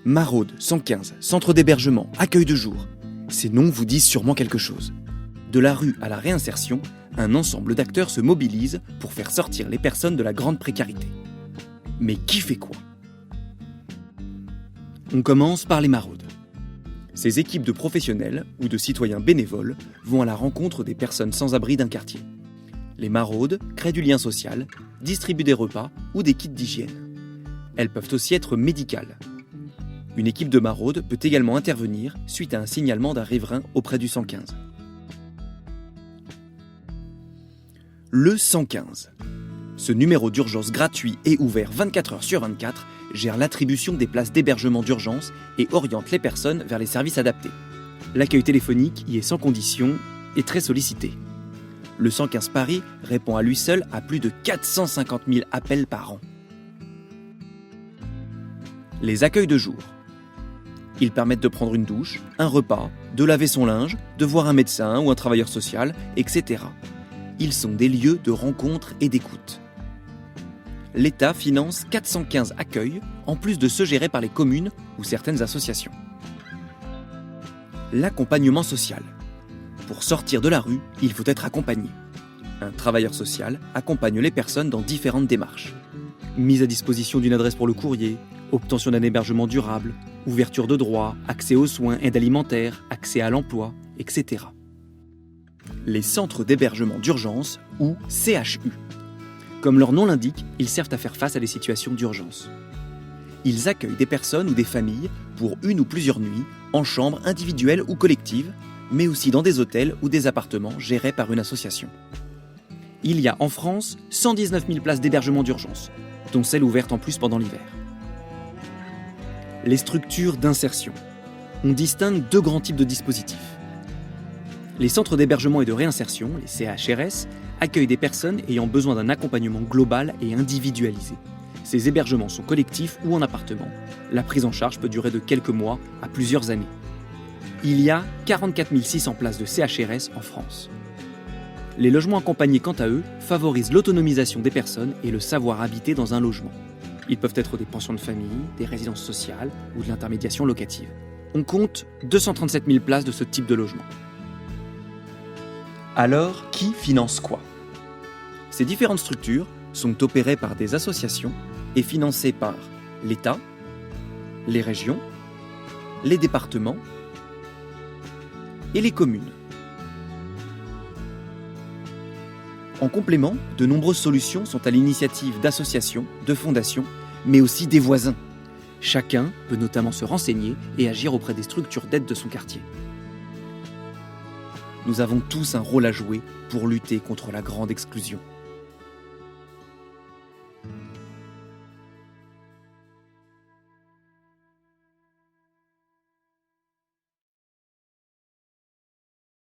Maraude, 115, centre d'hébergement, accueil de jour. Ces noms vous disent sûrement quelque chose. De la rue à la réinsertion, un ensemble d'acteurs se mobilise pour faire sortir les personnes de la grande précarité. Mais qui fait quoi ? On commence par les maraudes. Ces équipes de professionnels ou de citoyens bénévoles vont à la rencontre des personnes sans abri d'un quartier. Les maraudes créent du lien social, distribuent des repas ou des kits d'hygiène. Elles peuvent aussi être médicales. Une équipe de maraude peut également intervenir suite à un signalement d'un riverain auprès du 115. Le 115. Ce numéro d'urgence gratuit et ouvert 24 heures sur 24 gère l'attribution des places d'hébergement d'urgence et oriente les personnes vers les services adaptés. L'accueil téléphonique y est sans condition et très sollicité. Le 115 Paris répond à lui seul à plus de 450 000 appels par an. Les accueils de jour. Ils permettent de prendre une douche, un repas, de laver son linge, de voir un médecin ou un travailleur social, etc. Ils sont des lieux de rencontre et d'écoute. L'État finance 415 accueils, en plus de ceux gérés par les communes ou certaines associations. L'accompagnement social. Pour sortir de la rue, il faut être accompagné. Un travailleur social accompagne les personnes dans différentes démarches. Mise à disposition d'une adresse pour le courrier, obtention d'un hébergement durable, ouverture de droits, accès aux soins, aide alimentaire, accès à l'emploi, etc. Les centres d'hébergement d'urgence ou CHU. Comme leur nom l'indique, ils servent à faire face à des situations d'urgence. Ils accueillent des personnes ou des familles pour une ou plusieurs nuits, en chambre individuelle ou collective, mais aussi dans des hôtels ou des appartements gérés par une association. Il y a en France 119 000 places d'hébergement d'urgence, dont celles ouvertes en plus pendant l'hiver. Les structures d'insertion. On distingue deux grands types de dispositifs. Les centres d'hébergement et de réinsertion, les CHRS, accueillent des personnes ayant besoin d'un accompagnement global et individualisé. Ces hébergements sont collectifs ou en appartement. La prise en charge peut durer de quelques mois à plusieurs années. Il y a 44 600 places de CHRS en France. Les logements accompagnés, quant à eux, favorisent l'autonomisation des personnes et le savoir habiter dans un logement. Ils peuvent être des pensions de famille, des résidences sociales ou de l'intermédiation locative. On compte 237 000 places de ce type de logement. Alors, qui finance quoi ? Ces différentes structures sont opérées par des associations et financées par l'État, les régions, les départements et les communes. En complément, de nombreuses solutions sont à l'initiative d'associations, de fondations, mais aussi des voisins. Chacun peut notamment se renseigner et agir auprès des structures d'aide de son quartier. Nous avons tous un rôle à jouer pour lutter contre la grande exclusion.